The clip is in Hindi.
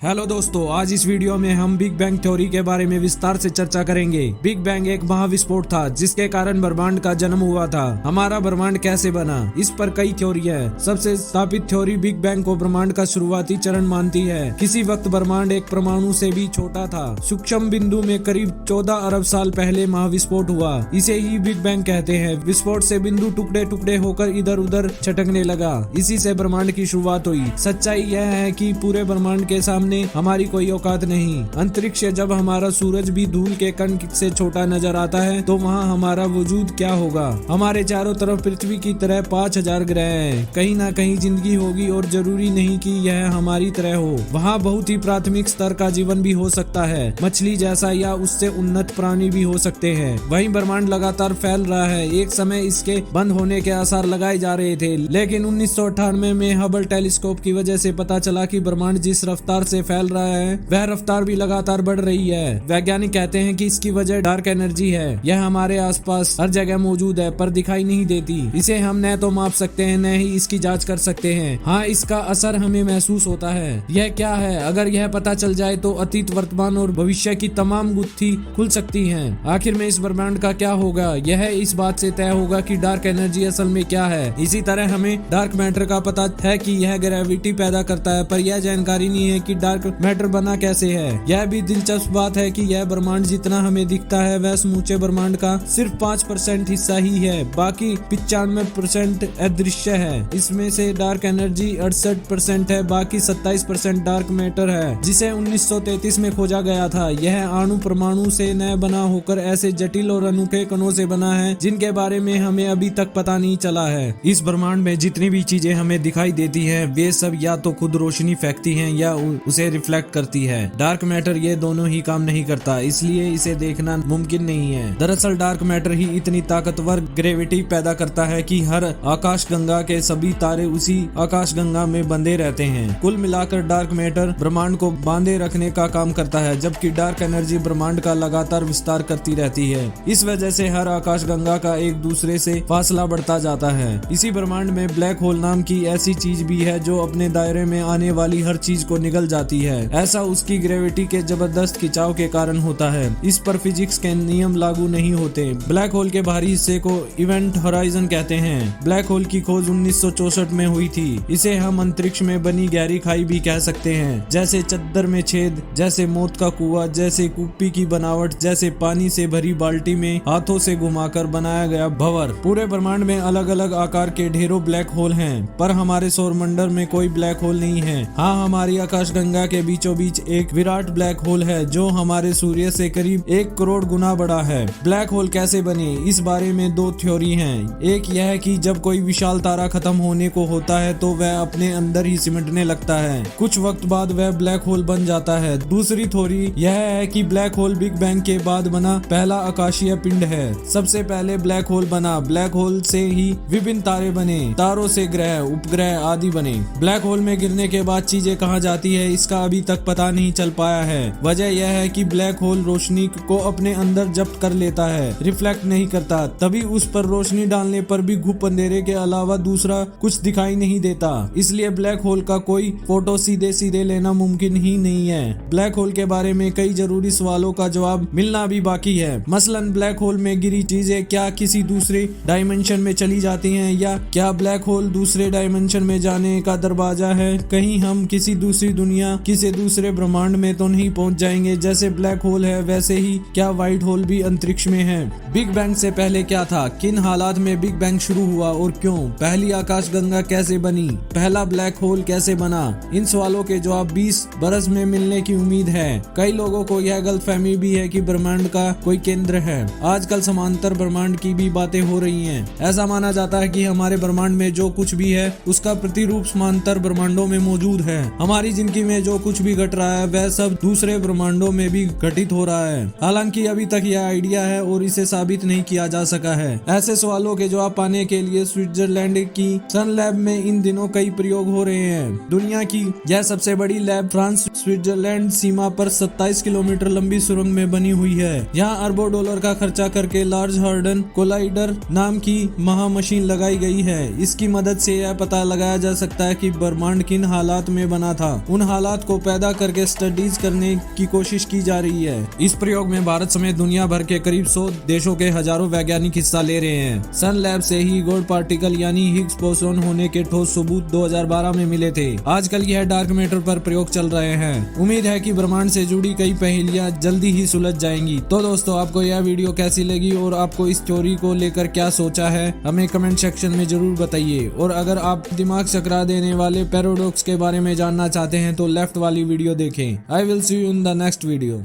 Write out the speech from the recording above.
हेलो दोस्तों, आज इस वीडियो में हम बिग बैंग थ्योरी के बारे में विस्तार से चर्चा करेंगे। बिग बैंग एक महाविस्फोट था जिसके कारण ब्रह्मांड का जन्म हुआ था। हमारा ब्रह्मांड कैसे बना, इस पर कई थ्योरी है। सबसे स्थापित थ्योरी बिग बैंग को ब्रह्मांड का शुरुआती चरण मानती है। किसी वक्त ब्रह्मांड एक परमाणु से भी छोटा था। सूक्ष्म बिंदु में करीब 14 अरब साल पहले महाविस्फोट हुआ। इसे ही बिग बैंग कहते हैं। विस्फोट से बिंदु टुकड़े टुकड़े होकर इधर उधर छटकने लगा। इसी से ब्रह्मांड की शुरुआत हुई। सच्चाई यह है कि पूरे ब्रह्मांड के सामने हमारी कोई औकात नहीं। अंतरिक्ष जब हमारा सूरज भी धूल के कण से छोटा नजर आता है तो वहाँ हमारा वजूद क्या होगा। हमारे चारों तरफ पृथ्वी की तरह 5000 ग्रह हैं। कहीं ना कहीं जिंदगी होगी और जरूरी नहीं कि यह हमारी तरह हो। वहाँ बहुत ही प्राथमिक स्तर का जीवन भी हो सकता है, मछली जैसा या उससे उन्नत प्राणी भी हो सकते हैं। वहीं ब्रह्मांड लगातार फैल रहा है। एक समय इसके बंद होने के आसार लगाए जा रहे थे, लेकिन 1998 में हबल टेलीस्कोप की वजह से पता चला कि ब्रह्मांड जिस रफ्तार से फैल रहा है वह रफ्तार भी लगातार बढ़ रही है। वैज्ञानिक कहते हैं कि इसकी वजह डार्क एनर्जी है। यह हमारे आसपास हर जगह मौजूद है पर दिखाई नहीं देती। इसे हम न तो माप सकते हैं न ही इसकी जांच कर सकते हैं। हाँ, इसका असर हमें महसूस होता है। यह क्या है? अगर यह पता चल जाए तो अतीत, वर्तमान और भविष्य की तमाम गुत्थी खुल सकती है। आखिर में इस ब्रह्मांड का क्या होगा, यह इस बात से तय होगा कि डार्क एनर्जी असल में क्या है। इसी तरह हमें डार्क मैटर का पता है कि यह ग्रेविटी पैदा करता है, पर यह जानकारी नहीं है कि डार्क मैटर बना कैसे है। यह भी दिलचस्प बात है कि यह ब्रह्मांड जितना हमें दिखता है वह समूचे ब्रह्मांड का सिर्फ 5% हिस्सा ही है। बाकी 95% अदृश्य है। इसमें से डार्क एनर्जी 68% है, बाकी 27% डार्क मैटर है, जिसे 1933 में खोजा गया था। यह अणु परमाणु से न बना होकर ऐसे जटिल और अनूठे कणों से बना है जिनके बारे में हमें अभी तक पता नहीं चला है। इस ब्रह्मांड में जितनी भी चीजें हमें दिखाई देती हैं वे सब या तो खुद रोशनी फेंकती हैं या उसे रिफ्लेक्ट करती है। डार्क मैटर ये दोनों ही काम नहीं करता, इसलिए इसे देखना मुमकिन नहीं है। दरअसल डार्क मैटर ही इतनी ताकतवर ग्रेविटी पैदा करता है कि हर आकाशगंगा के सभी तारे उसी आकाशगंगा में बंधे रहते हैं। कुल मिलाकर डार्क मैटर ब्रह्मांड को बांधे रखने का काम करता है, जबकि डार्क एनर्जी ब्रह्मांड का लगातार विस्तार करती रहती है। इस वजह से हर आकाशगंगा का एक दूसरे से फासला बढ़ता जाता है। इसी ब्रह्मांड में ब्लैक होल नाम की ऐसी चीज भी है जो अपने दायरे में आने वाली हर चीज को निगल जाती है। ऐसा उसकी ग्रेविटी के जबरदस्त खिंचाव के कारण होता है। इस पर फिजिक्स के नियम लागू नहीं होते। ब्लैक होल के बाहरी हिस्से को इवेंट होराइजन कहते हैं। ब्लैक होल की खोज 1964 में हुई थी। इसे हम अंतरिक्ष में बनी गहरी खाई भी कह सकते हैं, जैसे चद्दर में छेद, जैसे मौत का कुआं, जैसे कुप्पी की बनावट, जैसे पानी से भरी बाल्टी में हाथों से घुमाकर बनाया गया भंवर। पूरे ब्रह्मांड में अलग अलग आकार के ढेरों ब्लैक होल हैं, पर हमारे सौरमंडल में कोई ब्लैक होल नहीं है। हाँ, हमारी आकाशगंगा के बीचों बीच एक विराट ब्लैक होल है जो हमारे सूर्य से करीब 1 करोड़ गुना बड़ा है। ब्लैक होल कैसे बने, इस बारे में 2 थ्योरी हैं। एक यह है कि जब कोई विशाल तारा खत्म होने को होता है तो वह अपने अंदर ही सिमटने लगता है। कुछ वक्त बाद वह ब्लैक होल बन जाता है। दूसरी थ्योरी यह है कि ब्लैक होल बिग बैंग के बाद बना पहला आकाशीय पिंड है। सबसे पहले ब्लैक होल बना। ब्लैक होल से ही विभिन्न तारे बने, तारों से ग्रह, उपग्रह आदि बने। ब्लैक होल में गिरने के बाद चीजें कहाँ जाती है इसका अभी तक पता नहीं चल पाया है। वजह यह है कि ब्लैक होल रोशनी को अपने अंदर जब्त कर लेता है, रिफ्लेक्ट नहीं करता। तभी उस पर रोशनी डालने पर भी घुप अंधेरे के अलावा दूसरा कुछ दिखाई नहीं देता। इसलिए ब्लैक होल का कोई फोटो सीधे सीधे लेना मुमकिन ही नहीं है। ब्लैक होल के बारे में कई जरूरी सवालों का जवाब मिलना भी बाकी है। मसलन ब्लैक होल में गिरी चीजें क्या किसी दूसरे डायमेंशन में चली जाती हैं, या क्या ब्लैक होल दूसरे डायमेंशन में जाने का दरवाजा है? कहीं हम किसी दूसरी दुनिया, किसी दूसरे ब्रह्मांड में तो नहीं पहुंच जाएंगे? जैसे ब्लैक होल है वैसे ही क्या व्हाइट होल भी अंतरिक्ष में है? बिग बैंग से पहले क्या था? किन हालात में बिग बैंग शुरू हुआ और क्यों? पहली आकाशगंगा कैसे बनी? पहला ब्लैक होल कैसे बना? इन सवालों के जवाब 20 बरस में मिलने की उम्मीद है। कई लोगों को यह गलतफहमी भी है कि ब्रह्मांड का कोई केंद्र है। आजकल समांतर ब्रह्मांड की भी बातें हो रही हैं। ऐसा माना जाता है कि हमारे ब्रह्मांड में जो कुछ भी है उसका प्रतिरूप समांतर ब्रह्मांडों में मौजूद है। हमारी जिंदगी में जो कुछ भी घट रहा है वह सब दूसरे ब्रह्मांडों में भी घटित हो रहा है। हालांकि अभी तक यह आइडिया है और इसे साबित नहीं किया जा सका है। ऐसे सवालों के जवाब पाने के लिए स्विट्जरलैंड की सन लैब में इन दिनों कई प्रयोग हो रहे हैं। दुनिया की यह सबसे बड़ी लैब फ्रांस स्विट्जरलैंड सीमा पर 27 किलोमीटर लंबी सुरंग में बनी हुई है। यहाँ अरबों डॉलर का खर्चा करके लार्ज हार्डन कोलाइडर नाम की महामशीन लगाई गई है। इसकी मदद से यह पता लगाया जा सकता है कि ब्रह्मांड किन हालात में बना था। उन हालात हालात को पैदा करके स्टडीज करने की कोशिश की जा रही है। इस प्रयोग में भारत समेत दुनिया भर के करीब 100 देशों के हजारों वैज्ञानिक हिस्सा ले रहे हैं। सन लैब से ही गॉड पार्टिकल यानी हिग्स बोसोन होने के ठोस सबूत 2012 में मिले थे। आजकल यह डार्क मैटर पर प्रयोग चल रहे हैं। उम्मीद है कि ब्रह्मांड से जुड़ी कई पहेलियां जल्दी ही सुलझ जाएंगी। तो दोस्तों, आपको यह वीडियो कैसी लगी और आपको इस थ्योरी को लेकर क्या सोचा है, हमें कमेंट सेक्शन में जरूर बताइए। और अगर आप दिमाग चकरा देने वाले पैराडॉक्स के बारे में जानना चाहते हैं तो लेफ्ट वाली वीडियो देखें। I will see you in the next video.